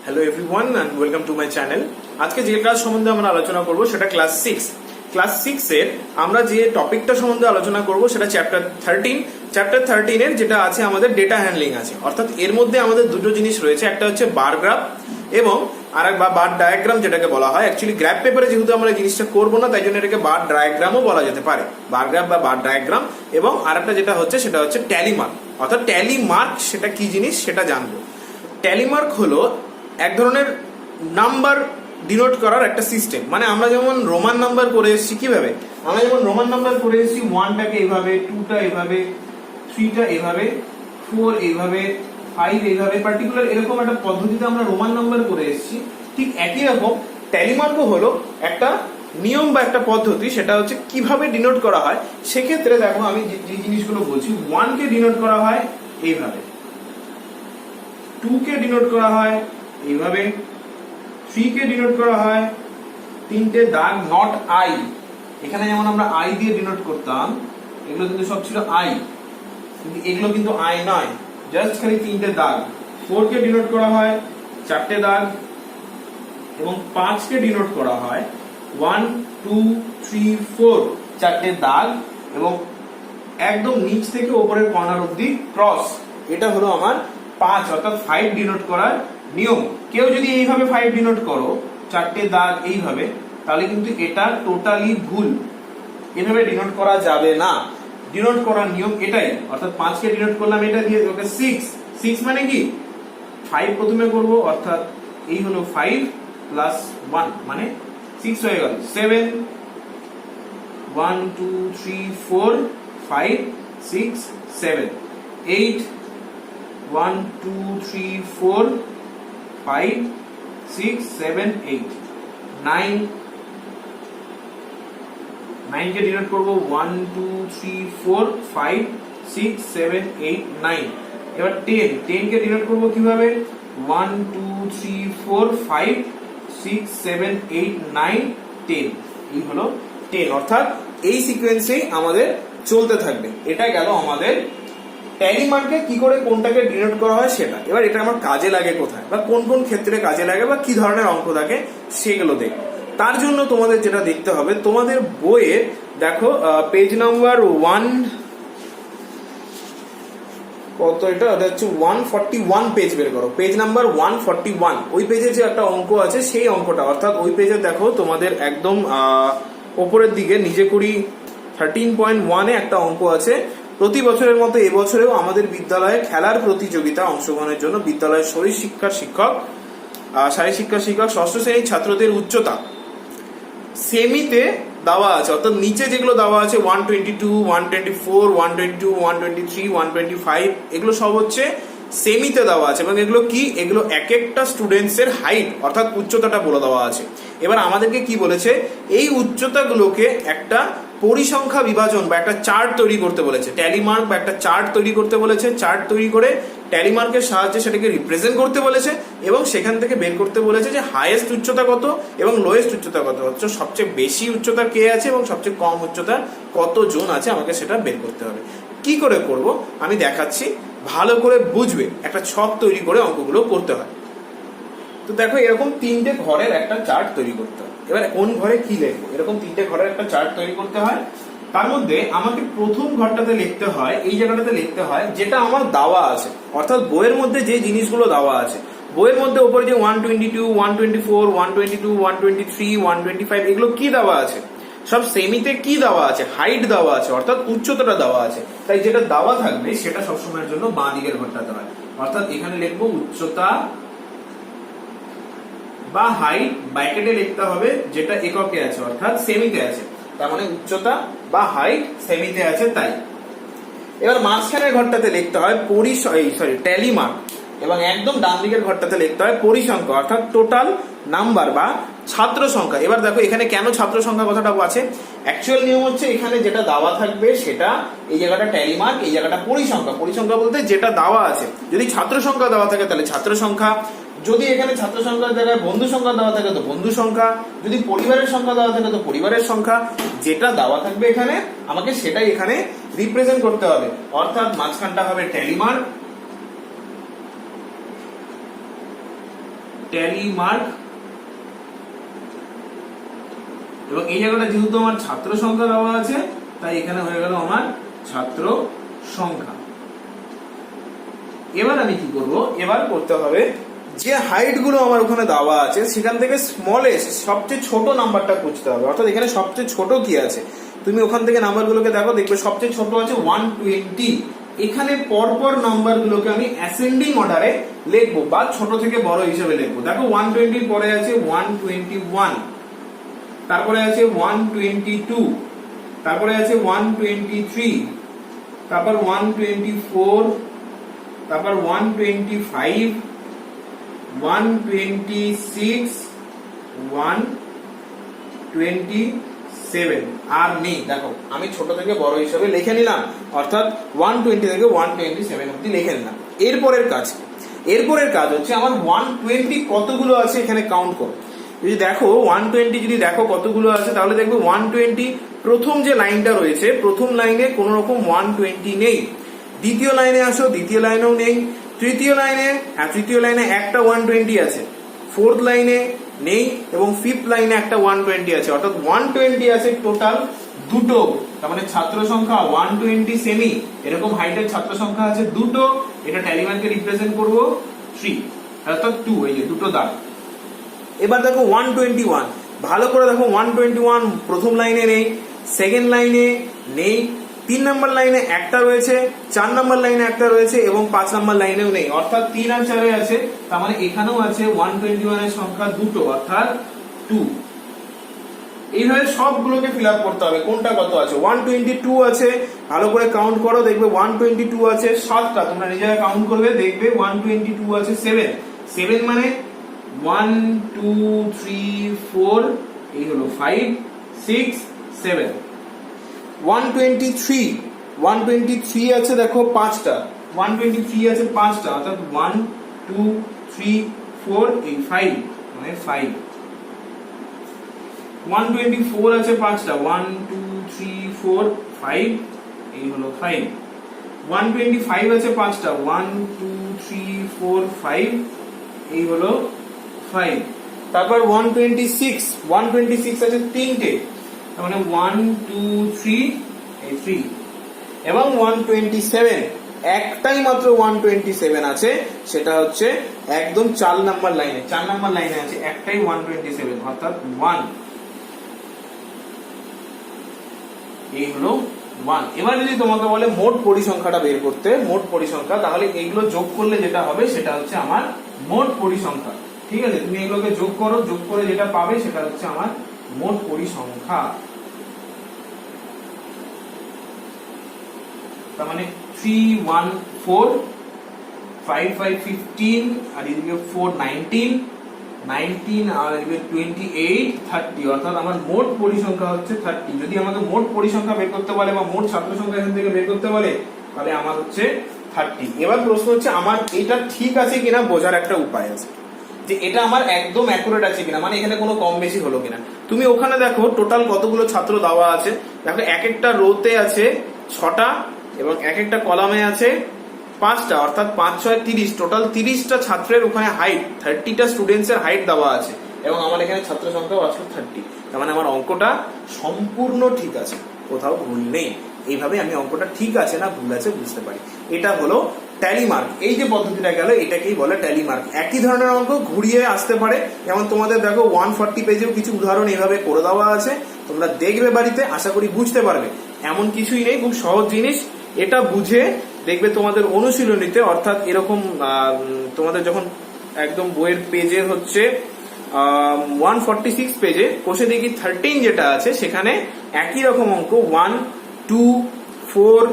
Hello everyone and welcome to my channel. আজকে যে class সম্বন্ধে আমরা আলোচনা করব সেটা ক্লাস 6 এর আমরা যে টপিকটা সম্বন্ধে আলোচনা করব সেটা চ্যাপ্টার 13 এর যেটা আছে আমাদের ডেটা হ্যান্ডলিং আছে। অর্থাৎ এর মধ্যে আমাদের দুটো জিনিস রয়েছে, একটা হচ্ছে বার গ্রাফ এবং আরেক বা বার ডায়াগ্রাম যেটাকে বলা হয়। অ্যাকচুয়ালি গ্রাফ পেপারে যেহেতু আমরা জিনিসটা করব না, তাই জন্য এটাকে বার ডায়াগ্রামও বলা যেতে পারে, বার গ্রাফ বা বার ডায়াগ্রাম। এবং আরেকটা যেটা হচ্ছে সেটা হচ্ছে ট্যালি মার্ক। অর্থাৎ ট্যালি মার্ক সেটা কি জিনিস সেটা জানবো। ট্যালি মার্ক হলো এক ধরনের নাম্বার ডিনোট করার একটা সিস্টেম। মানে আমরা যেমন রোমান নাম্বার করে এসেছি, কিভাবে আমরা যেমন রোমান নাম্বার করে এসেছি, 1টাকে এইভাবে, 2টা এইভাবে, 3টা এইভাবে, 4 এইভাবে, 5 এইভাবে, পার্টিকুলার এরকম একটা পদ্ধতিতে আমরা রোমান নাম্বার করে এসেছি। ঠিক একই রকম ট্যালি মার্কও হলো একটা নিয়ম বা একটা পদ্ধতি, সেটা হচ্ছে কিভাবে ডিনোট করা হয়। সেক্ষেত্রে দেখো আমি যে জিনিসগুলো বলছি, 1 কে ডিনোট করা হয় এইভাবে, 2 কে ডিনোট করা হয় এইভাবে, 3 কে ডিনোট করা হয় তিনটে দাগ নট আই। এখানে যেমন আমরা আই দিয়ে ডিনোট করতাম, এগুলো কিন্তু সব ছিল আই, কিন্তু এগুলো কিন্তু আই নয়, জাস্ট খালি তিনটে দাগ। 4 কে ডিনোট করা হয় 4টে দাগ এবং 5 কে ডিনোট করা হয় 1 2 3 4 4টে দাগ এবং একদম নিচ থেকে উপরের কর্নার অবধি ক্রস। এটা হলো আমার 5 অর্থাৎ 5 ডিনোট করার নিয়ম। কেউ যদি এইভাবে 5 ডিনোট করো, 4টে দাগ এইভাবে, তাহলে কিন্তু এটা টোটালি ভুল। এভাবে ডিনোট করা যাবে না। ডিনোট করার নিয়ম এটাই। অর্থাৎ 5 কে ডিনোট করলাম এটা দিয়ে, ওকে 6 মানে কি 5 প্রথমে করব, অর্থাৎ এই হলো 5 প্লাস 1 মানে 6 হয়ে গেল। 7 1 2 3 4 5 6 7 8 1 2 3 4 5 6 7 8 9 কে ডিনোট করব 1 2 3 4 5 6 7 8 9। এবার 10 কে ডিনোট করব কিভাবে, 1 2 3 4 5 6 7 8 9 10। এই হলো 10। অর্থাৎ এই সিকোয়েন্সেই আমাদের চলতে থাকবে। এটা গেল আমাদের ট্যালি মার্কে কি করে কোনটাকে ডিনোট করা হয় সেটা। এবার এটা আমার কাজে লাগে কোথায়, বা কোন কোন ক্ষেত্রে কাজে লাগে, বা কি ধরনের অঙ্ক থাকে সেগুলো দেখো। তার জন্য তোমাদের যেটা দেখতে হবে, তোমাদের বইয়ের দেখো পেজ নাম্বার 1 কত, এটা হচ্ছে 141 পেজ বের করো। পেজ নাম্বার 141, ওই পেজে যে একটা অঙ্ক আছে সেই অঙ্কটা, অর্থাৎ ওই পেজে দেখো তোমাদের একদম ওপরের দিকে নিচে করি 13.1 এ একটা অঙ্ক আছে। প্রতি বছরের মতো এবছরেও আমাদের বিদ্যালয়ে খেলার প্রতিযোগিতা অংশগ্রহণের জন্য বিদ্যালয়ের শারীরিক শিক্ষার শিক্ষক ষষ্ঠ শ্রেণীর ছাত্রদের উচ্চতা সেমিতে দেওয়া আছে। অর্থাৎ নিচে যেগুলো দেওয়া আছে 122 124 122 123 125 এগুলো সব হচ্ছে সেমিতে দেওয়া আছে। এবং এগুলো কি, এগুলো এক একটা স্টুডেন্টস এর হাইট অর্থাৎ উচ্চতাটা বলে দেওয়া আছে। এবার আমাদেরকে কি বলেছে, এই উচ্চতাগুলোকে একটা পরিসংখ্যা বিভাজন বা একটা চার্ট তৈরি করতে বলেছে। ট্যালি মার্ক বা একটা চার্ট তৈরি করতে বলেছে। চার্ট তৈরি করে ট্যালি মার্কের সাহায্যে সেটাকে রিপ্রেজেন্ট করতে বলেছে এবং সেখান থেকে বের করতে বলেছে যে হাইয়েস্ট উচ্চতা কত এবং লোয়েস্ট উচ্চতা কত, হচ্ছে সবচেয়ে বেশি উচ্চতা কে আছে এবং সবচেয়ে কম উচ্চতার কতজন আছে, আমাকে সেটা বের করতে হবে। কি করে করব আমি দেখাচ্ছি, ভালো করে বুঝবে। একটা ছক তৈরি করে অঙ্কগুলো করতে হয়। তো দেখো এরকম 3টে ঘরের একটা চার্ট তৈরি করতে হয়। এবার কোন ঘরে কি লিখবো, এরকম 3টে ঘরের একটা চার্ট তৈরি করতে হয়। তার মধ্যে আমাকে প্রথম ঘরটাতে লিখতে হয়, এই জায়গাটাতে লিখতে হয় যেটা আমার দেওয়া আছে। অর্থাৎ বইয়ের মধ্যে যে জিনিসগুলো দেওয়া আছে, বইয়ের মধ্যে উপরে যে 122 124 122 123 125 এগুলো কি দেওয়া আছে, সব সেমিতে কি দেওয়া আছে, হাইট দেওয়া আছে, অর্থাৎ উচ্চতাটা দেওয়া আছে। তাই যেটা দেওয়া থাকবে সেটা সবসময়ের জন্য বাঁ দিকের ঘরটাতে হয়। অর্থাৎ এখানে লিখবো উচ্চতা বা হাইট, ব্র্যাকেটে লিখতে হবে যেটা এককে আছে অর্থাৎ সেমিতে আছে, তার মানে উচ্চতা বা হাইট সেমিতে আছে তাই। এবার মাঝখানের ঘরটাতে লিখতে হয় ট্যালি মার্ক এবং একদম ডান দিকের ঘরটাতে লিখতে হয় পরিসংখ্যা অর্থাৎ টোটাল নাম্বার বা ছাত্র সংখ্যা। এবার দেখো এখানে কেন ছাত্র সংখ্যা কথাটা আছে, অ্যাকচুয়াল নিয়ম হচ্ছে এখানে যেটা দেওয়া থাকবে সেটা, এই জায়গাটা ট্যালি মার্ক, এই জায়গাটা পরিসংখ্যা। পরিসংখ্যা বলতে যেটা দেওয়া আছে। যদি ছাত্র সংখ্যা দেওয়া থাকে তাহলে ছাত্র সংখ্যা, যদি এখানে ছাত্র সংখ্যার জায়গায় বন্ধু সংখ্যা দেওয়া থাকে তো বন্ধু সংখ্যা, যদি পরিবারের সংখ্যা দেওয়া থাকে তো পরিবারের সংখ্যা। যেটা দেওয়া থাকবে এখানে আমাকে সেটাই এখানে রিপ্রেজেন্ট করতে হবে। অর্থাৎ মাঝখানটা হবে ট্যালি মার্ক, ট্যালি মার্ক, এবং এই জায়গাটা যেহেতু আমার ছাত্র সংখ্যা দেওয়া আছে তাই এখানে হয়ে গেল আমার ছাত্র সংখ্যা। এবার আমি কি করব, এবার করতে হবে যে হাইট গুলো আমার ওখানে দেওয়া আছে সেখান থেকে স্মলেস্ট সবচেয়ে ছোট নাম্বারটা খুঁজতে হবে। অর্থাৎ এখানে সবচেয়ে ছোট কি আছে, তুমি ওখান থেকে নাম্বারগুলোকে দেখো, দেখবে সবচেয়ে ছোট আছে 120। এখানে পরপর নাম্বারগুলোকে আমি অ্যাসেন্ডিং অর্ডারে লিখবো বা ছোট থেকে বড় হিসেবে লিখবো। দেখো 120 পরে আছে 121, তারপরে আছে 122, তারপরে আছে 123, তারপর 124, তারপর 125, 126, 127 আর নেই। দেখো আমি ছোট থেকে বড় হিসেবে লিখে নিলাম, অর্থাৎ 120 থেকে 127 অব্দি লিখে নিলাম। এরপরের কাজ হচ্ছে আমার 120 কতগুলো আছে এখানে কাউন্ট করো। যদি দেখো 120 যদি দেখো কতগুলো আছে, তাহলে দেখবে 120 প্রথম যে লাইনটা রয়েছে, প্রথম লাইনে কোন রকম 120 নেই। দ্বিতীয় লাইনে আসো, দ্বিতীয় লাইনেও নেই। তৃতীয় লাইনে একটা 120 আছে, ফোর্থ লাইনে নেই, এবং ফিফথ লাইনে একটা 120 আছে। অর্থাৎ 120 আছে টোটাল দুটো। তার মানে ছাত্র সংখ্যা 120 সেমি, এরকম হাইটের ছাত্র সংখ্যা আছে দুটো। এটা ট্যালিমানকে রিপ্রেজেন্ট করবো 3, অর্থাৎ 2, এই যে দুটো দাগ। এবার দেখো 121, ভালো করে দেখো 121 প্রথম লাইনে নেই, সেকেন্ড লাইনে নেই, 3 নম্বর লাইনে একটা রয়েছে, 4 নম্বর লাইনে একটা রয়েছে, এবং 5 নম্বর লাইনেও নেই। অর্থাৎ 3 আর 4 আছে, তার মানে এখানেও আছে 121 এর সংখ্যা দুটো, অর্থাৎ 2। এইভাবে সবগুলোকে ফিল আপ করতে হবে কোনটা কত আছে। 122 আছে, ভালো করে কাউন্ট করো, দেখবে 122 আছে 7টা, তোমরা নিজেরা কাউন্ট করবে, দেখবে 122 আছে 7 মানে 1 2 3 4, এই হলো 5 6 7। 123 আছে দেখো 5টা, 123 আছে 5টা, অর্থাৎ 1 2 3 4 এই 5 মানে 5। 124 আছে 5টা, 1 2 3 4 5, এই হলো 5। 125 আছে 5টা, 1 2 3 4 5, এই হলো 5। তারপর 126 আছে 3টে, তার মানে 1 2 3 এই 3। এবং 127 একটাই মাত্র 127 আছে, সেটা হচ্ছে একদম 4 নাম্বার লাইনে আছে একটাই 127, অর্থাৎ 1, এই হলো 1। এবার যদি তোমাকে বলে মোট পরিসংখ্যাটা বের করতে, মোট পরিসংখ্যা, তাহলে এইগুলো যোগ করলে যেটা হবে সেটা হচ্ছে আমার মোট পরিসংখ্যা। ঠিক আছে, তুমি এগুলোকে যোগ করো, যোগ করে যেটা পাবে সেটা হচ্ছে আমার মোট পরিসংখ্যা। তার মানে 3 1 4 5 5 15, আর এদিকে 4 19 আর এদিকে 28 30, অর্থাৎ আমার মোট পরিসংখ্যা হচ্ছে 30। যদি আমাকে মোট পরিসংখ্যা বের করতে বলে বা মোট ছাত্র সংখ্যা এখান থেকে বের করতে বলে, তাহলে আমার হচ্ছে 30। এবার প্রশ্ন হচ্ছে আমার এটা ঠিক আছে কিনা বোঝার একটা উপায় আছে, যে এটা আমার একদম অ্যাকুরেট আছে কিনা, মানে এখানে কোনো কম বেশি হলো কিনা। তুমি ওখানে দেখো টোটাল কতগুলো ছাত্র দেওয়া আছে, দেখো এক একটা রোতে আছে 6টা, এবং এক একটা কলামে আছে 5টা, অর্থাৎ 5 6 30, টোটাল 30টা ছাত্রের ওখানে হাইট, 30টা স্টুডেন্টস এর হাইট দেওয়া আছে, এবং আমার এখানে ছাত্র সংখ্যাও আসলে 30। তার মানে আমার অঙ্কটা সম্পূর্ণ ঠিক আছে, কোথাও ভুল নেই। এইভাবে আমি অঙ্কটা ঠিক আছে না ভুল আছে বুঝতে পারি। এটা হলো ট্যালি মার্ক। এই যে পদ্ধতিটা গেল এটাকেই বলে ট্যালি মার্ক। একই ধরনের অঙ্ক ঘুরিয়ে আসতে পারে, যেমন তোমাদের দেখো 140 পেজেও কিছু উদাহরণ এইভাবে করে দেওয়া আছে, তোমরা দেখবে বাড়িতে, আশা করি বুঝতে পারবে। এমন কিছুই নেই, খুব সহজ জিনিস। এটা বুঝে দেখবে তোমাদের অনুশীলনীতে, অর্থাৎ এরকম তোমাদের যখন একদম বইয়ের পেজের হচ্ছে 146 পেজে কোষে দেখি 13 যেটা আছে, সেখানে একই রকম অঙ্ক 1 2 4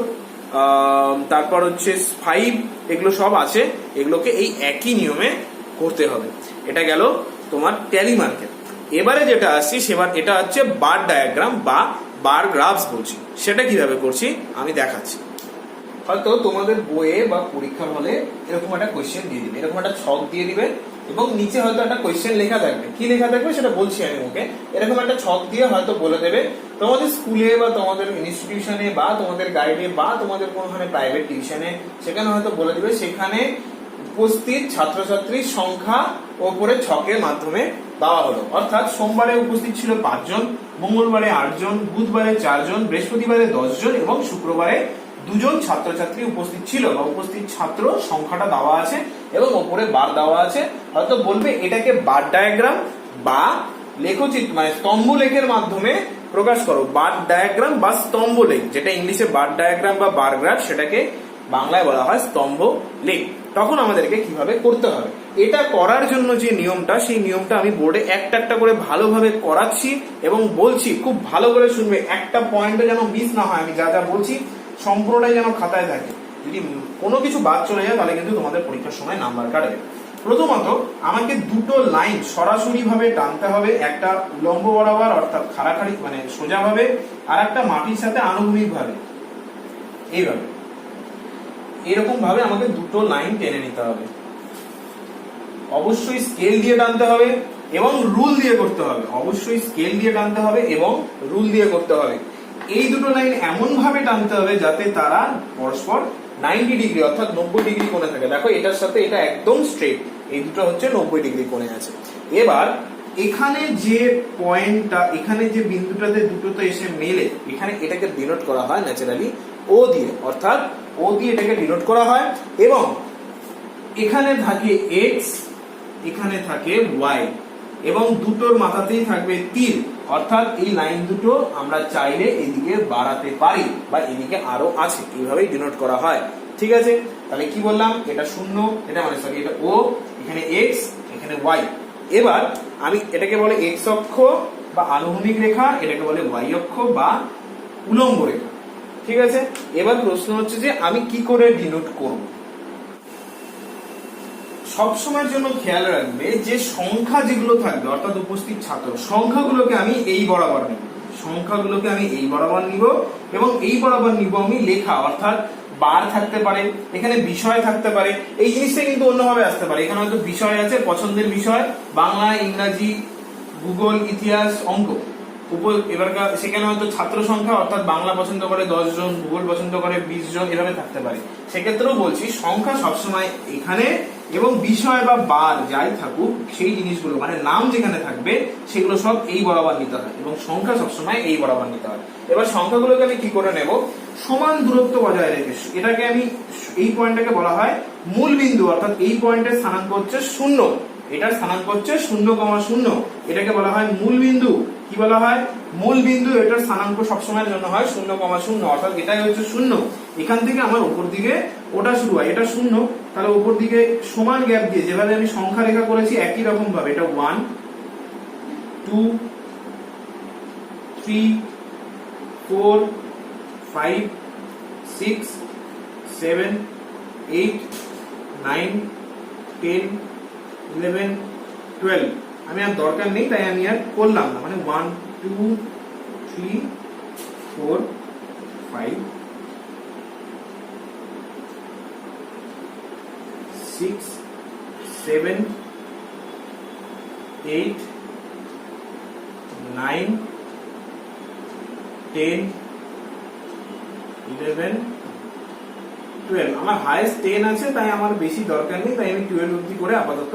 তারপর হচ্ছে 5, এগুলো সব আছে, এগুলোকে এই একই নিয়মে করতে হবে। এটা গেল তোমার ট্যালি মার্কের। এবারে যেটা আসছি সেবার এটা হচ্ছে বার ডায়াগ্রাম বা বার গ্রাফস বলছি। সেটা কিভাবে করছি আমি দেখাচ্ছি। হয়তো তোমাদের বইয়ে বা পরীক্ষার হলে এরকম একটা কোয়েশ্চেন দিয়ে দিবে, এরকম একটা ছক দিয়ে দিবে, এবং নিচে হয়তো একটা কোয়েশ্চেন লেখা থাকবে। কি লেখা থাকবে সেটা বলছি আমি ওকে। এরকম একটা ছক দিয়ে হয়তো বলে দেবে তোমাদের স্কুলে বা তোমাদের ইনস্টিটিউশনে বা তোমাদের গাইডে বা তোমাদের কোনোখানে প্রাইভেট টিউশনে, সেখানে হয়তো বলে দিবে সেখানে উপস্থিত ছাত্রছাত্রীর সংখ্যা ওপরে ছকের মাধ্যমে দেওয়া হলো। অর্থাৎ সোমবারে উপস্থিত ছিল 5 জন, মঙ্গলবারে 8 জন, বুধবারে 4 জন, বৃহস্পতিবারে 10 জন এবং শুক্রবারে 2 জন ছাত্রছাত্রী উপস্থিত ছিল বা উপস্থিত ছাত্র সংখ্যাটা দেওয়া আছে এবং ওপরে বার দেওয়া আছে। হয়তো বলবে এটাকে বার ডায়াগ্রাম বা লেখচিত্র মানে স্তম্ভ লেখের মাধ্যমে প্রকাশ করো। বার ডায়াগ্রাম বা স্তম্ভ লেখ, যেটা ইংলিশে বার ডায়াগ্রাম বা বার গ্রাফ, সেটাকে বাংলায় বলা হয় স্তম্ভ লেখ। তখন আমাদেরকে কিভাবে করতে হবে, এটা করার জন্য যে নিয়মটা, সেই নিয়মটা আমি বোর্ডে একটা একটা করে ভালোভাবে করাচ্ছি এবং বলছি, খুব ভালো করে শুনবে, একটা পয়েন্টে যেন মিস না হয়। আমি যা যা বলছি সম্পূর্ণটাই যেন খাতায় থাকে, যদি কোনো কিছু বাদ চলে যায় তাহলে কিন্তু তোমাদের পরীক্ষার সময় নাম্বার কাটবে। প্রথমত আমাকে দুটো লাইন সরাসরি ভাবে টানতে হবে, একটা উলম্ব বরাবর অর্থাৎ খাড়াখাড়ি মানে সোজা ভাবে, আর একটা মাটির সাথে আনুভূমিক ভাবে, এইভাবে এরকম ভাবে আমাকে দুটো লাইন টেনে নিতে হবে। অবশ্যই স্কেল দিয়ে টানতে হবে এবং রুল দিয়ে করতে হবে। অবশ্যই স্কেল দিয়ে টানতে হবে এবং রুল দিয়ে করতে হবে। এই দুটো লাইন এমন ভাবে টানতে হবে যাতে তারা পরস্পর 90 ডিগ্রি অর্থাৎ 90 ডিগ্রি কোণে থাকে। দেখো এটার সাথে এটা একদম স্ট্রেট, এই দুটো হচ্ছে 90 ডিগ্রি কোণে আছে। এবার এখানে যে পয়েন্টটা, এখানে যে বিন্দুটাতে দুটোতে এসে মেলে, এখানে এটাকে ডিনোট করা হয় ন্যাচারালি ও দিয়ে, অর্থাৎ ও দিয়ে এটাকে ডিনোট করা হয়। এবং এখানে থাকে এক্স, এখানে থাকে ওয়াই এবং দুটোর মাথাতেই থাকবে তীর, অর্থাৎ এই লাইন দুটো আমরা চাইলে এদিকে বাড়াতে পারি বা এদিকে আরো আছে, এইভাবেই ডিনোট করা হয়। ঠিক আছে, তাহলে কি বললাম, এটা 0, এটা মানে সরি এটা ও, এখানে এক্স, এখানে ওয়াই। এবার আমি এটাকে বলে এক্স অক্ষ বা আনুভূমিক রেখা, এটাকে বলে ওয়াই অক্ষ বা উলম্ব রেখা। ঠিক আছে, এবার প্রশ্ন হচ্ছে যে আমি কি করে ডিনোট করব। সবসময়ের জন্য খেয়াল রাখবে যে সংখ্যা যেগুলো থাকবে অর্থাৎ উপস্থিত ছাত্র সংখ্যাগুলোকে আমি এই বরাবর নিব, সংখ্যাগুলোকে আমি এই বরাবর নিব এবং এই বরাবর নিব আমি লেখা, অর্থাৎ বার থাকতে পারে, এখানে বিষয় থাকতে পারে। এই জিনিসটা কিন্তু অন্যভাবে আসতে পারে, এখানে হয়তো বিষয় আছে, পছন্দের বিষয় বাংলা, ইংরাজি, ভূগোল, ইতিহাস, অঙ্ক। এবার সেখানে হয়তো ছাত্র সংখ্যা অর্থাৎ বাংলা পছন্দ করে 10 জন, ভূগোল পছন্দ করে 20 জন, এভাবে থাকতে পারে। সেক্ষেত্রেও বলছি সংখ্যা সবসময় এখানে এবং বিষয় বা বার যাই থাকুক সেই জিনিসগুলো মানে নাম যেখানে থাকবে সেগুলো সব এই বরাবর নিতে হয় এবং সংখ্যা সবসময় এই বরাবর নিতে হয়। এবার সংখ্যাগুলোকে আমি কি করে নেব, সমান দূরত্ব বজায় রেখে, এটাকে আমি এই পয়েন্টটাকে বলা হয় মূল বিন্দু, অর্থাৎ এই পয়েন্টের স্থানাঙ্ক হচ্ছে 0, এটার স্থানাঙ্ক হচ্ছে 0,0, এটাকে বলা হয় মূল বিন্দু। কি বলা হয়, মূল বিন্দু। এটার স্থানাঙ্ক সবসময়ের জন্য হয় 0,0, অর্থাৎ এটাই হচ্ছে 0। এখান থেকে আমার উপর দিকে ওটা শুরু হয়, এটা 0, তাহলে উপর দিকে সমান গ্যাপ দিয়ে যেভাবে আমি সংখ্যা রেখা করেছি একই রকম ভাবে এটা 1 2 3 4 5 6 7 8 9 10 11 12। আমি আর দরকার নেই তাই আমি আর করলাম না, মানে 1 2 3 4 5 6 7 8 9 10 11 12। আমার হাইয়েস্ট 10 আছে তাই আমার বেশি দরকার নেই, তাই আমি 12 অবধি করে আপাতত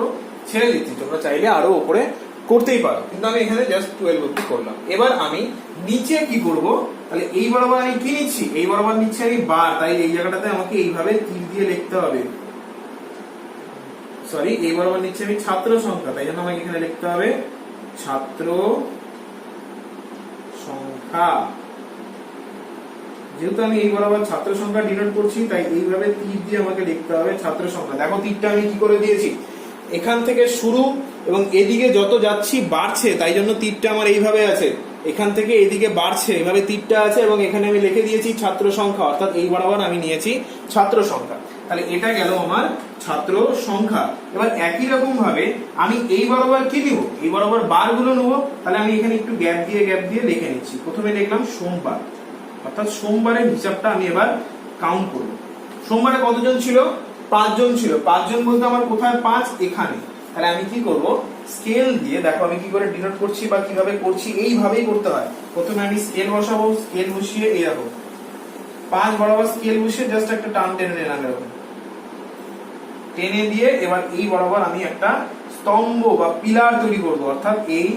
ছেড়ে দিচ্ছি। তোমরা চাইলে আরো উপরে করতেই পারো, কিন্তু আমি এখানে জাস্ট 12 অবধি করলাম। এবার আমি নিচে কি করব, তাহলে এই বরাবর আমি কি নিচ্ছি, এই বরাবর নিচ্ছি আমি বার, তাই এই জায়গাটাতে আমাকে এইভাবে তীর দিয়ে লিখতে হবে। সরি, এই বরাবর নিচ্ছি আমি ছাত্র সংখ্যা, তাই জন্য আমাকে এখানে লিখতে হবে ছাত্র সংখ্যা। যেহেতু আমি এই বরাবর ছাত্র সংখ্যা ডিনোট করছি তাই এইভাবে তীর দিয়ে আমাকে লিখতে হবে ছাত্র সংখ্যা। দেখো তীরটা আমি কি করে দিয়েছি, এখান থেকে শুরু এবং এদিকে যত যাচ্ছি বাড়ছে, তাই জন্য তীরটা আমার এইভাবে আছে, এখান থেকে এদিকে বাড়ছে এইভাবে তীরটা আছে এবং এখানে আমি লিখে দিয়েছি ছাত্র সংখ্যা, অর্থাৎ এই বরাবর আমি নিয়েছি ছাত্র সংখ্যা। তাহলে এটা গেল আমার ছাত্র সংখ্যা। এবার একই রকম ভাবে আমি এই বরাবর কি নিব, এই বরাবর বারগুলো নেবো। তাহলে আমি এখানে একটু গ্যাপ দিয়ে লিখে নিচ্ছি। প্রথমে লিখলাম সোমবার, অর্থাৎ সোমবারের হিসাবটা আমি এবার কাউন্ট করব। সোমবারে কতজন ছিল, 5 জন ছিল। 5 জন বলতে আমার কোথায় 5, এখানে। তাহলে আমি কি করব, স্কেল দিয়ে, দেখো আমি কি করে ডিনোট করছি বা কিভাবে করছি, এইভাবেই করতে হয়। প্রথমে আমি স্কেল বসাবো, স্কেল বসিয়ে এরকম 5 বরাবর স্কেল বসিয়ে জাস্ট একটা টান টেনে নিলাম এরকম। টেনে দিয়ে এবার এই বরাবর আমি একটা স্তম্ভ বা পিলার তৈরি করব, অর্থাৎ এই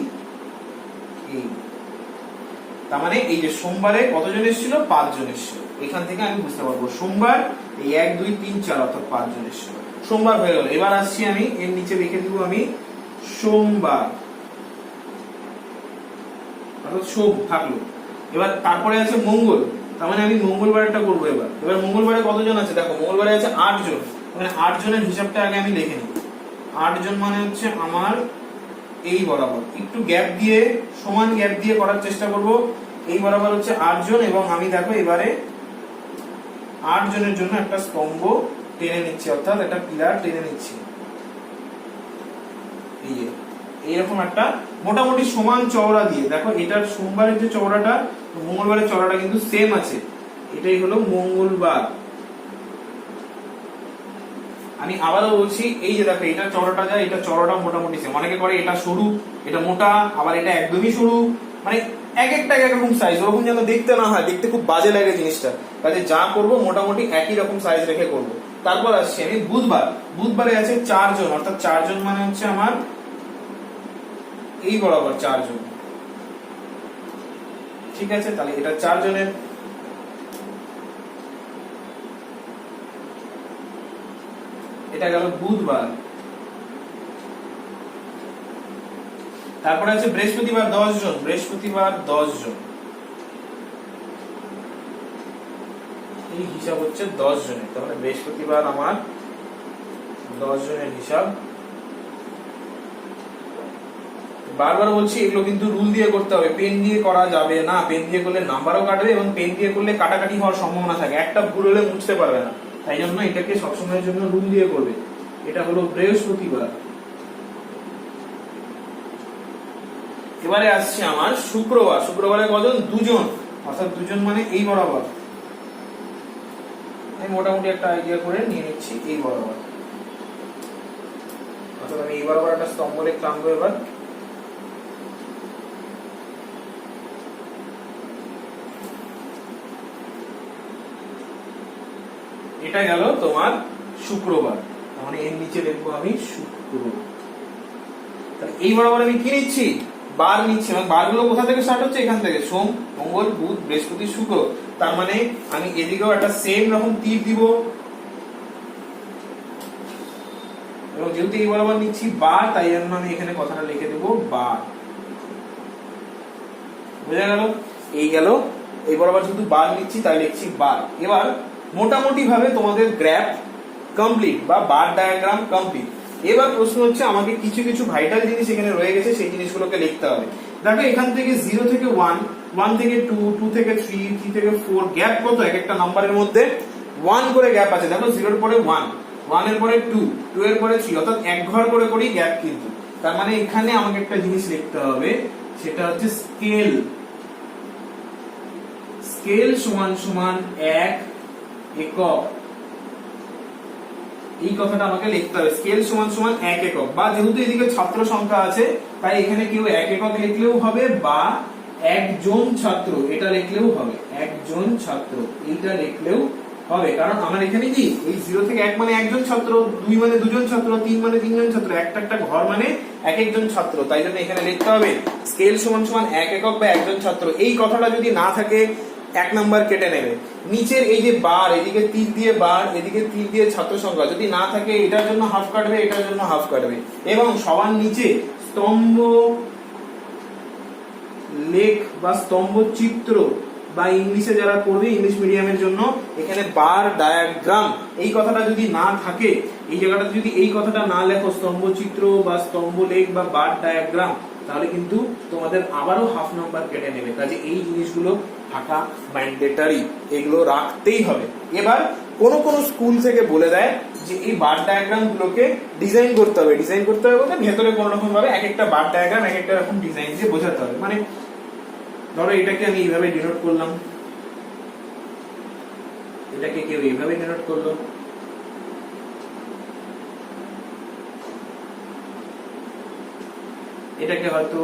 এই তার মানে এই যে সোমবারে কতজন এসেছিল, 5 জন এসেছিল। এখান থেকে আমি বুঝতে পারবো সোমবার এই 1 2 3 4 অর্থাৎ 5 জন এসেছিল। সোমবার হয়ে গেল। এবার আসছি আমি এর নিচে লিখে দিব আমি সোমবার, অর্থাৎ সোম থাকলো। এবার তারপরে আছে মঙ্গল, তার মানে আমি মঙ্গলবারটা করবো। এবার মঙ্গলবারে কতজন আছে দেখো, মঙ্গলবারে আছে 8 জন। মানে 8 জনের হিসাবটা আগে আমি লিখে নিই। 8 জন মানে হচ্ছে আমার এই বরাবর, একটু গ্যাপ দিয়ে সমান গ্যাপ দিয়ে করার চেষ্টা করব। এই বরাবর হচ্ছে 8 জন এবং আমি দেখো এবারে 8 জনের জন্য একটা স্তম্ভ টেনে নিচ্ছি, অর্থাৎ একটা পিলার টেনে নিচ্ছি। এই যে এইরকম একটা মোটামুটি সমান চওড়া দিয়ে, দেখো এটার সোমবারের যে চওড়াটা মঙ্গলবারের চওড়াটা কিন্তু সেম আছে। এটাই হলো মঙ্গলবার। আমি আবারও বলছি, এই যে দেখো এটা চওড়াটা যায়, এটা চওড়াটা মোটামুটি সেম। অনেকে করে এটা সরু, এটা মোটা, আবার এটা একদমই সরু, মানে এক একটা এক রকম সাইজ, ওরকম যেন দেখতে না হয়, দেখতে খুব বাজে লাগে জিনিসটা। কাজে যা করব মোটামুটি একই রকম সাইজ রেখে করব। তারপর আসছি আমি বুধবার। বুধবারে আছে 4 জন, অর্থাৎ 4 জন মানে হচ্ছে আমার এই বরাবর 4 জন। ঠিক আছে, তাহলে এটা 4 জনের। এটা গেল বুধবার। তারপরে আছে বৃহস্পতিবার 10 জন, বৃহস্পতিবার 10 জন। এই হিসাব হচ্ছে 10 জনের, তার মানে বৃহস্পতিবার আমার 10 জনের হিসাব। বারবার বলছি এগুলো কিন্তু রুল দিয়ে করতে হবে, পেন দিয়ে করা যাবে না। পেন দিয়ে করলে নাম্বারও কাটবে এবং পেন দিয়ে করলে কাটাকাটি হওয়ার সম্ভাবনা থাকে, একটা ভুল হলে মুছতে পারবে না। তাই জন্য এটাকে সবসময়ের জন্য রুল দিয়ে করবে। এটা হলো বৃহস্পতিবার। এবারে আসছে আমার শুক্রবার। শুক্রবারে কজন, 2 জন, অর্থাৎ 2 জন মানে এই বরাবর। আমি মোটামুটি একটা আইডিয়া করে নিয়ে নিচ্ছি এই বরাবর, অর্থাৎ আমি এই বরাবর একটা স্তম্ভ রেখে টানবো। এবার এটা গেল তোমার শুক্রবার, মানে এর নিচে লিখবো আমি শুক্র। তাহলে এই বরাবর আমি কি নিচ্ছি, বার নিচ্ছি। এবং বারগুলো কোথা থেকে স্টার্ট হচ্ছে, এখান থেকে, সোম মঙ্গল বুধ বৃহস্পতি শুক্র। তার মানে আমি এদিকেও একটা সেম রকম তীর দিব, এবং যেহেতু এই বরাবর নিচ্ছি বার, তাই জন্য আমি এখানে কথাটা লিখে দেবো বার। বোঝা গেল? এই গেল এই বরাবর যেহেতু বার নিচ্ছি তাই লিখছি বার। এবার মোটামুটি ভাবে তোমাদের গ্রাফ কমপ্লিট বা বার ডায়াগ্রাম কমপ্লিট। এবার প্রশ্ন হচ্ছে আমাকে কিছু কিছু ভাইটাল জিনিস এখানে রয়ে গেছে, সেই জিনিসগুলোকে লিখতে হবে। দেখো এখান থেকে 0 থেকে 1, 1 থেকে 2, 2 থেকে 3, 3 থেকে 4, গ্যাপ কত এক একটা নাম্বারের মধ্যে 1 করে গ্যাপ আছে। দেখো 0 এর পরে 1, 1 এর পরে 2, 2 এর পরে 3, অর্থাৎ এক ঘর করে করেই গ্যাপ কিন্তু। তার মানে এখানে আমাকে একটা জিনিস লিখতে হবে, সেটা হচ্ছে স্কেল। স্কেল সমান সমান 1 একক। এই কথাটা আমাকে লিখতে হবে, স্কেল সমান সমান 1 একক। বা যেহেতু এদিকে ছাত্র সংখ্যা আছে তাই এখানে কেউ 1 একক লিখলেও হবে, বা একজন ছাত্র এটা লিখলেও হবে, একজন ছাত্র এইটা লিখলেও হবে। কারণ আমার এখানে কি এই 0 থেকে 1 মানে একজন ছাত্র, 2 মানে দুজন ছাত্র, 3 মানে তিনজন ছাত্র, একটা একটা ঘর মানে এক একজন ছাত্র। তাই জন্য এখানে লিখতে হবে স্কেল সমান সমান 1 একক বা একজন ছাত্র। এই কথাটা যদি না থাকে 1 নাম্বার কেটে নেবে। নিচের এই যে বার, এদিকে তীর দিয়ে বার, এদিকে তীর দিয়ে ছাত্র সংখ্যা যদি না থাকে এটার জন্য হাফ কাটবে, এটার জন্য হাফ কাটবে। এবং সবার নিচে স্তম্ভ লেখ বা স্তম্ভ চিত্র বা ইংলিশে যারা পড়বে ইংলিশ মিডিয়ামের জন্য এখানে বার ডায়াগ্রাম এই কথাটা যদি না থাকে, এই জায়গাটা যদি এই কথাটা না লেখো স্তম্ভ চিত্র বা স্তম্ভ লেখ বা বার ডায়াগ্রাম, তাহলে কিন্তু তোমাদের আবারও হাফ নাম্বার কেটে নেবে। কাজে এই জিনিসগুলো থাকা ম্যান্ডেটরি, এগুলো রাখতেই হবে। এবার কোন কোন স্কুল থেকে বলে দেয় যে এই বার ডায়াগ্রাম গুলোকে ডিজাইন করতে হবে। ডিজাইন করতে হবে বলতে ভেতরে কোন রকম ভাবে এক একটা বার ডায়াগ্রাম এক একটা রকম ডিজাইন দিয়ে বোঝাতে হবে। মানে ধরো এটাকে আমি এইভাবে ডিনোট করলাম, এটাকে কেউ এইভাবে ডিনোট করলো, এটাকে হয়তো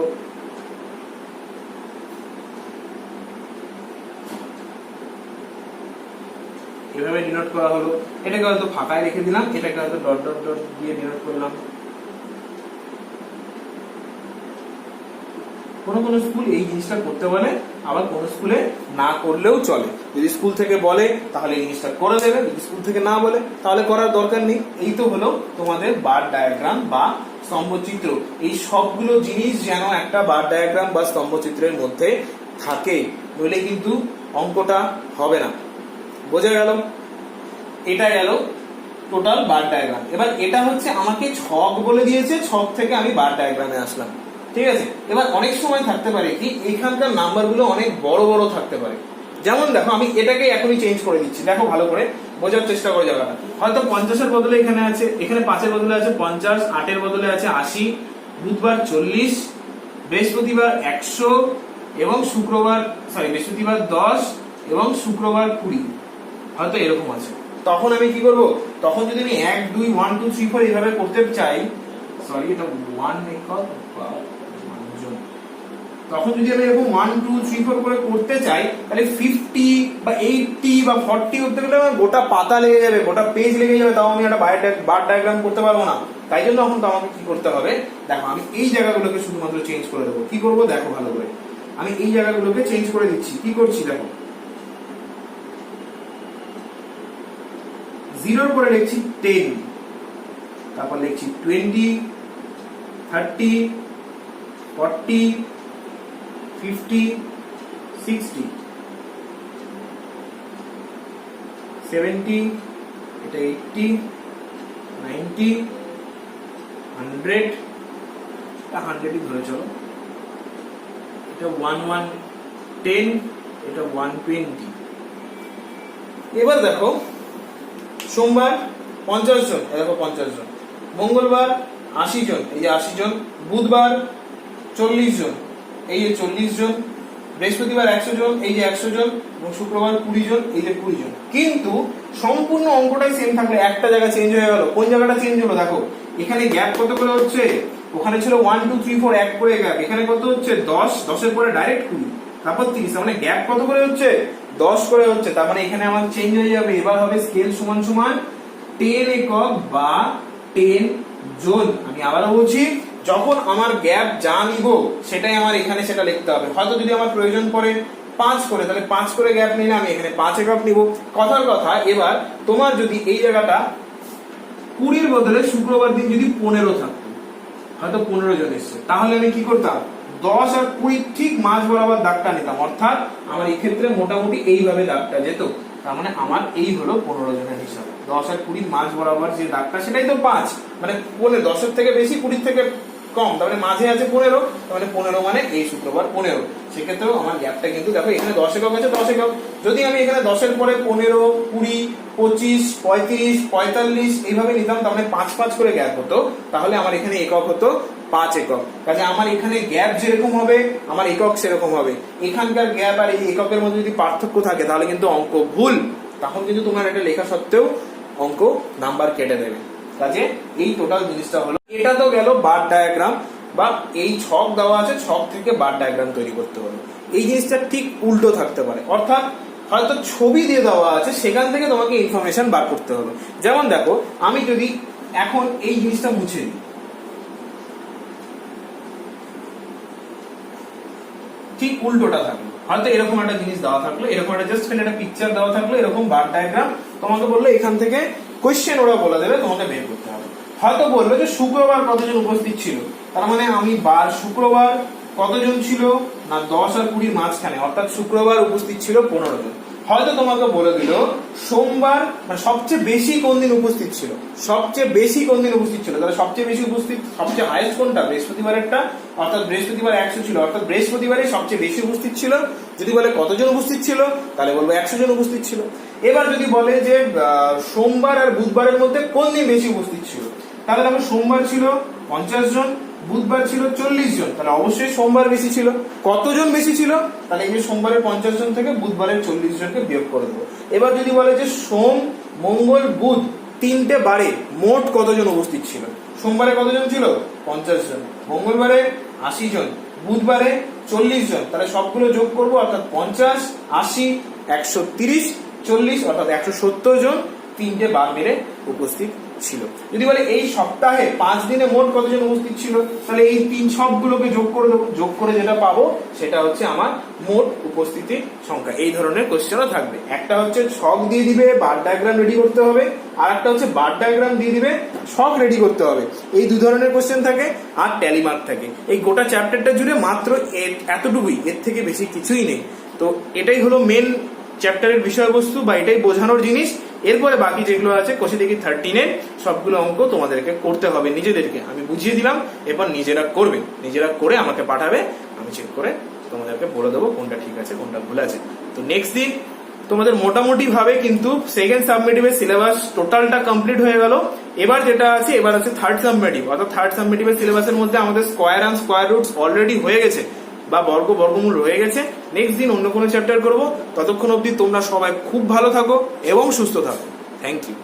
এভাবে ডিনোট করা হলো। এটাকে হয়তো ফাঁকায় রেখে দিলাম, এটাকে হয়তো ডট ডট ডট দিয়ে ডিনোট করলাম। কোনো কোনো স্কুল এই জিনিসটা করতে বলে, আবার কোনো স্কুলে না করলেও চলে। যদি স্কুল থেকে বলে তাহলে এই জিনিসটা করে দেবে, যদি স্কুল থেকে না বলে তাহলে করার দরকার নেই। এই তো হলো তোমাদের বার ডায়াগ্রাম বা স্তম্ভচিত্র। এই সবগুলো জিনিস যেন একটা বার ডায়াগ্রাম বা স্তম্ভচিত্রের মধ্যে থাকে, নইলে কিন্তু অঙ্কটা হবে না। বোঝা গেল? এটা গেল টোটাল বার ডায়াগ্রাম। এবার এটা হচ্ছে আমাকে ছক বলে দিয়েছে, ছক থেকে আমি বার ডায়াগ্রামে আসলাম। ঠিক আছে, এবার অনেক সময় থাকতে পারে কি এখানকার নাম্বারগুলো অনেক বড় বড় থাকতে পারে। যেমন দেখো আমি এটাকে এখনই চেঞ্জ করে দিচ্ছি, দেখো ভালো করে বোঝার চেষ্টা করো জায়গাটা। হয়তো 50-এর বদলে এখানে আছে, এখানে 5-এর বদলে আছে 50, 8-এর বদলে আছে 80, বুধবার 40, বৃহস্পতিবার 100 এবং শুক্রবার বৃহস্পতিবার 10 এবং শুক্রবার 20, হয়তো এরকম আছে। তখন আমি কি করব, তখন যদি আমি 1 2 1 2 3 4 এইভাবে করতে চাই, এটা 1 একক বা জন, তখন যদি আমি এরকম 1 2 3 4 করে করতে চাই, তাহলে 50 বা 80 বা 40 করতে গেলে আমার গোটা পাতা লেগে যাবে, গোটা পেজ লেগে যাবে, তাও আমি একটা বার ডায়াগ্রাম করতে পারবো না। তাই জন্য এখন তো আমাকে কি করতে হবে, দেখো আমি এই জায়গাগুলোকে শুধুমাত্র চেঞ্জ করে দেবো। কি করবো দেখো ভালো করে, আমি এই জায়গাগুলোকে চেঞ্জ করে দিচ্ছি। কি করছি দেখো, 0-এর পরে লিখছি 10, তারপর লিখছি 20, 30, 40, 50, 60, 70, এটা 80, 90, 100, এটা 100ই ধরে চলো, এটা 1110, এটা 120। এবার দেখো সোমবার 50 জন, দেখো 50 জন, মঙ্গলবার 80 জন, এই যে 80 জন, বুধবার 40 জন, এই যে 40 জন, বৃহস্পতিবার 100 জন, এই যে 100 জন, এবং শুক্রবার 20 জন, এই যে 20 জন। কিন্তু সম্পূর্ণ অঙ্কটাই সেম থাকলে একটা জায়গা চেঞ্জ হয়ে গেল। কোন জায়গাটা চেঞ্জ হলো দেখো, এখানে গ্যাপ কত করে হচ্ছে, ওখানে ছিল 1 2 3 4 এক করে গ্যাপ, এখানে কত হচ্ছে 10, 10-এর পরে ডাইরেক্ট 20, তারপর 30, মানে গ্যাপ কত করে হচ্ছে 10 করে হচ্ছে। তার মানে এখানে আমার চেঞ্জ হয়ে যাবে, এবার হবে স্কেল সমান সমান 10 একক বা 10 জন। আমি আবারও বলছি, যখন আমার গ্যাপ যা নিব সেটাই আমার এখানে সেটা লিখতে হবে। হয়তো যদি আমার প্রয়োজন পড়ে 5 করে, তাহলে 5 করে গ্যাপ নিলে আমি এখানে 5 একক নিব। কথার কথা, এবার তোমার যদি এই জায়গাটা 20-এর বদলে শুক্রবার দিন যদি 15 থাকতো, হয়তো 15 জন এসছে, তাহলে আমি কি করতাম, 10 আর 20 ঠিক মাঝ বরাবর দাগটা নিতাম। অর্থাৎ আমার এই ক্ষেত্রে মোটামুটি এইভাবে দাগটা যেত। তার মানে আমার এই হলো 15 জনের হিসাব। 10 আর 20 মাঝ বরাবর যে দাগটা, সেটাই তো 5, মানে 10-এর থেকে বেশি, 20-এর থেকে কম, তার মানে মাঝে আছে 15, তার মানে 15 মানে এই শুক্রবার 15। সেক্ষেত্রেও আমার গ্যাপটা কিন্তু দেখো এখানে 10 একক আছে, 10 একক। যদি আমি এখানে 10-এর পরে 15, 20, 25, 35, 45 এইভাবে নিতাম, তার মানে 5 5 করে গ্যাপ হতো, তাহলে আমার এখানে একক হতো 5 একক। কাজে আমার এখানে গ্যাপ যেরকম হবে আমার একক সেরকম হবে। এখানকার গ্যাপ আর এই এককের মধ্যে যদি পার্থক্য থাকে তাহলে কিন্তু অঙ্ক ভুল, তখন কিন্তু তোমার এটা লেখা সত্ত্বেও অঙ্ক নাম্বার কেটে দেবে। কাজে এই টোটাল জিনিসটা হলো, এটা তো গেল বার ডায়াগ্রাম বা এই ছক দেওয়া আছে, ছক থেকে বার ডায়াগ্রাম তৈরি করতে হবে। এই জিনিসটা ঠিক উল্টো থাকতে পারে, অর্থাৎ হয়তো ছবি দিয়ে দেওয়া আছে, সেখান থেকে তোমাকে ইনফরমেশন বার করতে হবে। যেমন দেখো আমি যদি এখন এই জিনিসটা মুছে দিই, ঠিক উল্টোটা থাকলো, হয়তো এরকম একটা জিনিস দেওয়া থাকলো, এরকম একটা জাস্ট একটা পিকচার দেওয়া থাকলো, এরকম বার ডায়াগ্রাম, তোমাকে বললো এখান থেকে কোশ্চেন ওরা বলে দেবে, তোমাকে বের করতে হবে। হয়তো বললো যে শুক্রবার কতজন উপস্থিত ছিল, তার মানে আমি শুক্রবার কতজন ছিল না 10 আর 20 মাঝখানে, অর্থাৎ শুক্রবার উপস্থিত ছিল 15 জন। হয়তো তোমাকে বলে দিল সোমবার মানে সবচেয়ে বেশি কোন দিন উপস্থিত ছিল, সবচেয়ে বেশি কোন দিন উপস্থিত ছিল, তাহলে সবচেয়ে বেশি উপস্থিত, সবচেয়ে হাইয়েস্ট কোনটা, বৃহস্পতিবারেরটা, অর্থাৎ বৃহস্পতিবার 100 ছিল, অর্থাৎ বৃহস্পতিবারে সবচেয়ে বেশি উপস্থিত ছিল। যদি বলে কতজন উপস্থিত ছিল, তাহলে বলবো 100 জন উপস্থিত ছিল। এবার যদি বলে যে সোমবার আর বুধবারের মধ্যে কোন দিন বেশি উপস্থিত ছিল, তাহলে দেখো সোমবার ছিল 50 জন, বুধবার ছিল 40 জন, তাহলে অবশ্যই সোমবার বেশি ছিল। কতজন বেশি ছিল, তাহলে এই যে সোমবারের 50 জন থেকে বুধবারের 40 জনকে বিয়োগ করে দেবো। এবার যদি বলে যে সোম মঙ্গল বুধ 3টে বারে মোট কতজন উপস্থিত ছিল, সোমবারে কতজন ছিল 50 জন, মঙ্গলবারে 80 জন, বুধবারে 40 জন, তাহলে সবগুলো যোগ করবো, অর্থাৎ 50, 80, 130, 40 অর্থাৎ 170 জন 3টে বার মেরে উপস্থিত ছিল। যদি বলে এই সপ্তাহে 5 দিনে মোট কতজন উপস্থিত ছিল, তাহলে এই তিন সবগুলোকে যোগ করে দেবো, যোগ করে যেটা পাবো সেটা হচ্ছে আমার মোট উপস্থিতি সংখ্যা। এই ধরনের কোশ্চেনও থাকবে। একটা হচ্ছে ছক দিয়ে দিবে, বার ডায়াগ্রাম রেডি করতে হবে, আর একটা হচ্ছে বার ডায়াগ্রাম দিয়ে দিবে, ছক রেডি করতে হবে। এই দু ধরনের কোশ্চেন থাকে, আর ট্যালি মার্ক থাকে। এই গোটা চ্যাপ্টারটা জুড়ে মাত্র এতটুকুই, এর থেকে বেশি কিছুই নেই। তো এটাই হলো মেন চ্যাপ্টারের বিষয়বস্তু বা এটাই বোঝানোর জিনিস। এরপরে বাকি যেগুলো আছে কোষে দেখি 13 সবগুলো অঙ্ক তোমাদেরকে করতে হবে নিজেদেরকে। আমি বুঝিয়ে দিলাম, এরপর নিজেরা করবে, নিজেরা করে আমাকে পাঠাবে, আমি চেক করে তোমাদেরকে বলে দেবো কোনটা ঠিক আছে কোনটা ভুল আছে। তো নেক্সট দিন তোমাদের মোটামুটি ভাবে কিন্তু সেকেন্ড সাবমিটিভের সিলেবাস টোটালটা কমপ্লিট হয়ে গেল। এবার যেটা আছে, এবার আছে থার্ড সাবমিটিভ, অর্থাৎ থার্ড সাবমিটিভের সিলেবাসের মধ্যে আমাদের square and square roots already হয়ে গেছে বা বর্গমূল রয়ে গেছে। নেক্সট দিন অন্য কোনো চ্যাপ্টার করবো। ততক্ষণ অবধি তোমরা সবাই খুব ভালো থাকো এবং সুস্থ থাকো। Thank you.